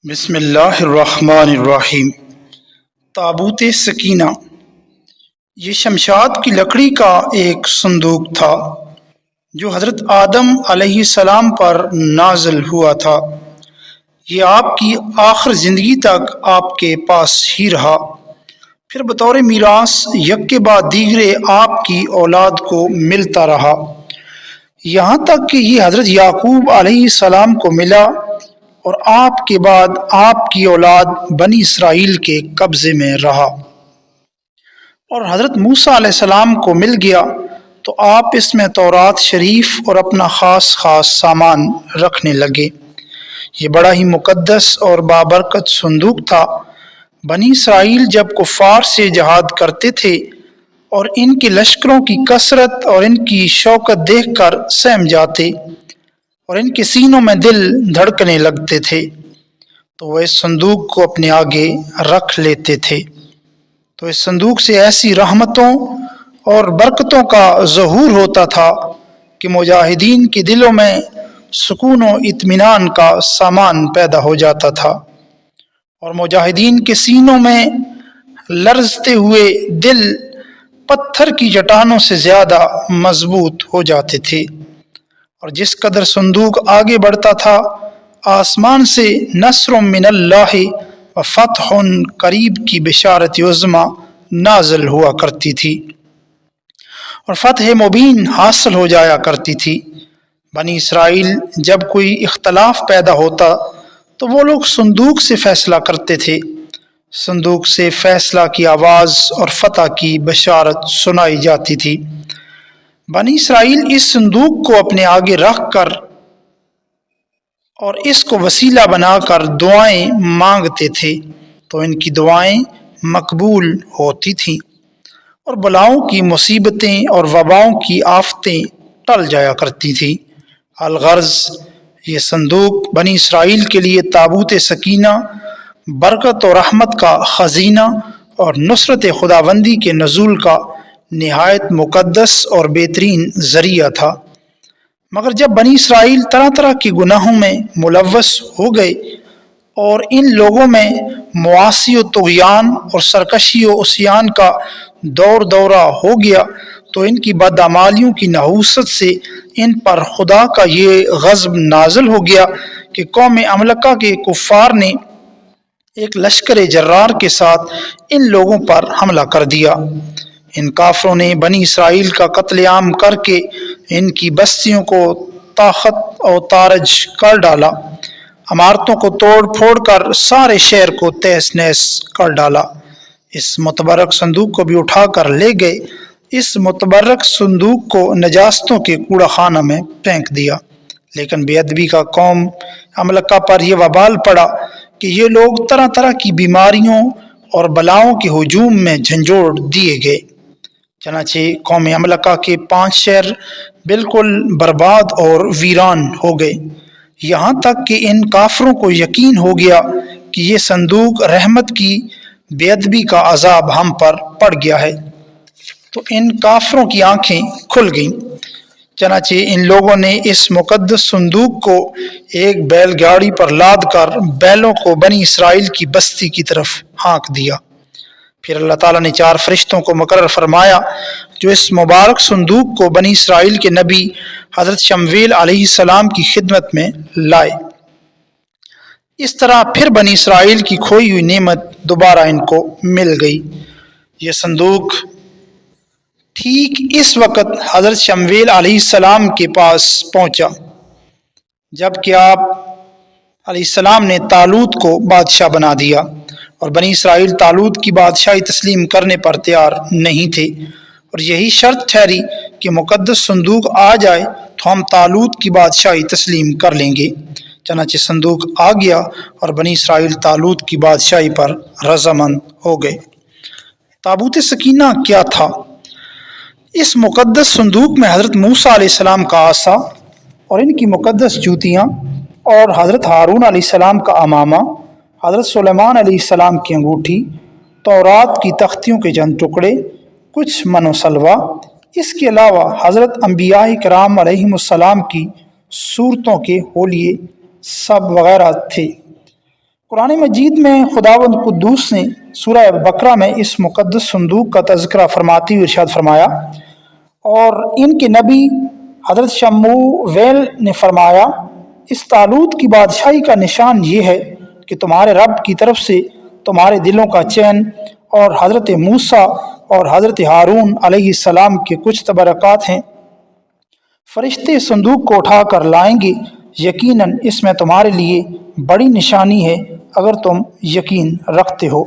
بسم اللہ الرحمن الرحیم۔ تابوت سکینہ یہ شمشاد کی لکڑی کا ایک صندوق تھا جو حضرت آدم علیہ السلام پر نازل ہوا تھا۔ یہ آپ کی آخر زندگی تک آپ کے پاس ہی رہا، پھر بطور میراث یک کے بعد دیگرے آپ کی اولاد کو ملتا رہا، یہاں تک کہ یہ حضرت یعقوب علیہ السلام کو ملا اور آپ کے بعد آپ کی اولاد بنی اسرائیل کے قبضے میں رہا۔ اور حضرت موسیٰ علیہ السلام کو مل گیا تو آپ اس میں تورات شریف اور اپنا خاص سامان رکھنے لگے۔ یہ بڑا ہی مقدس اور بابرکت صندوق تھا۔ بنی اسرائیل جب کفار سے جہاد کرتے تھے اور ان کے لشکروں کی کثرت اور ان کی شوکت دیکھ کر سہم جاتے اور ان کے سینوں میں دل دھڑکنے لگتے تھے تو وہ اس صندوق کو اپنے آگے رکھ لیتے تھے، تو اس صندوق سے ایسی رحمتوں اور برکتوں کا ظہور ہوتا تھا کہ مجاہدین کے دلوں میں سکون و اطمینان کا سامان پیدا ہو جاتا تھا اور مجاہدین کے سینوں میں لرزتے ہوئے دل پتھر کی چٹانوں سے زیادہ مضبوط ہو جاتے تھے۔ اور جس قدر صندوق آگے بڑھتا تھا، آسمان سے نصر من اللہ و فتح قریب کی بشارت عظمیٰ نازل ہوا کرتی تھی اور فتح مبین حاصل ہو جایا کرتی تھی۔ بنی اسرائیل جب کوئی اختلاف پیدا ہوتا تو وہ لوگ صندوق سے فیصلہ کرتے تھے، صندوق سے فیصلہ کی آواز اور فتح کی بشارت سنائی جاتی تھی۔ بنی اسرائیل اس صندوق کو اپنے آگے رکھ کر اور اس کو وسیلہ بنا کر دعائیں مانگتے تھے تو ان کی دعائیں مقبول ہوتی تھیں اور بلاؤں کی مصیبتیں اور وباؤں کی آفتیں ٹل جایا کرتی تھیں۔ الغرض یہ صندوق بنی اسرائیل کے لیے تابوت سکینہ، برکت و رحمت کا خزینہ اور نصرت خداوندی کے نزول کا نہایت مقدس اور بہترین ذریعہ تھا۔ مگر جب بنی اسرائیل طرح طرح کے گناہوں میں ملوث ہو گئے اور ان لوگوں میں معاصی و طغیان اور سرکشی و عصیان کا دورہ ہو گیا تو ان کی بدعمالیوں کی نحوست سے ان پر خدا کا یہ غضب نازل ہو گیا کہ قوم عملقہ کے کفار نے ایک لشکر جرار کے ساتھ ان لوگوں پر حملہ کر دیا۔ ان کافروں نے بنی اسرائیل کا قتل عام کر کے ان کی بستیوں کو طاقت و تارج کر ڈالا، عمارتوں کو توڑ پھوڑ کر سارے شہر کو تہس نہس کر ڈالا۔ اس متبرک صندوق کو بھی اٹھا کر لے گئے، اس متبرک صندوق کو نجاستوں کے کوڑا خانہ میں پھینک دیا۔ لیکن بے ادبی کا قوم عملقہ پر یہ وبال پڑا کہ یہ لوگ طرح طرح کی بیماریوں اور بلاؤں کے ہجوم میں جھنجھوڑ دیے گئے۔ چنانچہ قوم عملقہ کے 5 شہر بالکل برباد اور ویران ہو گئے، یہاں تک کہ ان کافروں کو یقین ہو گیا کہ یہ صندوق رحمت کی بے ادبی کا عذاب ہم پر پڑ گیا ہے، تو ان کافروں کی آنکھیں کھل گئیں۔ چنانچہ ان لوگوں نے اس مقدس صندوق کو ایک بیل گاڑی پر لاد کر بیلوں کو بنی اسرائیل کی بستی کی طرف ہانک دیا۔ پھر اللہ تعالیٰ نے 4 فرشتوں کو مقرر فرمایا جو اس مبارک صندوق کو بنی اسرائیل کے نبی حضرت شمویل علیہ السلام کی خدمت میں لائے۔ اس طرح پھر بنی اسرائیل کی کھوئی ہوئی نعمت دوبارہ ان کو مل گئی۔ یہ صندوق ٹھیک اس وقت حضرت شمویل علیہ السلام کے پاس پہنچا جب کہ آپ علیہ السلام نے طالوت کو بادشاہ بنا دیا اور بنی اسرائیل طالوت کی بادشاہی تسلیم کرنے پر تیار نہیں تھے، اور یہی شرط ٹھہری کہ مقدس صندوق آ جائے تو ہم طالوت کی بادشاہی تسلیم کر لیں گے۔ چنانچہ صندوق آ گیا اور بنی اسرائیل طالوت کی بادشاہی پر رضامند ہو گئے۔ تابوت سکینہ کیا تھا؟ اس مقدس صندوق میں حضرت موسیٰ علیہ السلام کا عصا اور ان کی مقدس جوتیاں، اور حضرت ہارون علیہ السلام کا عمامہ، حضرت سلیمان علیہ السلام کی انگوٹھی، تورات کی تختیوں کے چند ٹکڑے، کچھ من و سلوہ، اس کے علاوہ حضرت انبیاء کرام علیہم السلام کی صورتوں کے حولیے سب وغیرہ تھے۔ قرآن مجید میں خداوند قدوس نے سورہ بقرہ میں اس مقدس صندوق کا تذکرہ فرماتے ہوئے ارشاد فرمایا، اور ان کے نبی حضرت شمویل نے فرمایا، اس طالوت کی بادشاہی کا نشان یہ ہے کہ تمہارے رب کی طرف سے تمہارے دلوں کا چین اور حضرت موسیٰ اور حضرت ہارون علیہ السلام کے کچھ تبرکات ہیں۔ فرشتے صندوق کو اٹھا کر لائیں گے، یقیناً اس میں تمہارے لیے بڑی نشانی ہے اگر تم یقین رکھتے ہو۔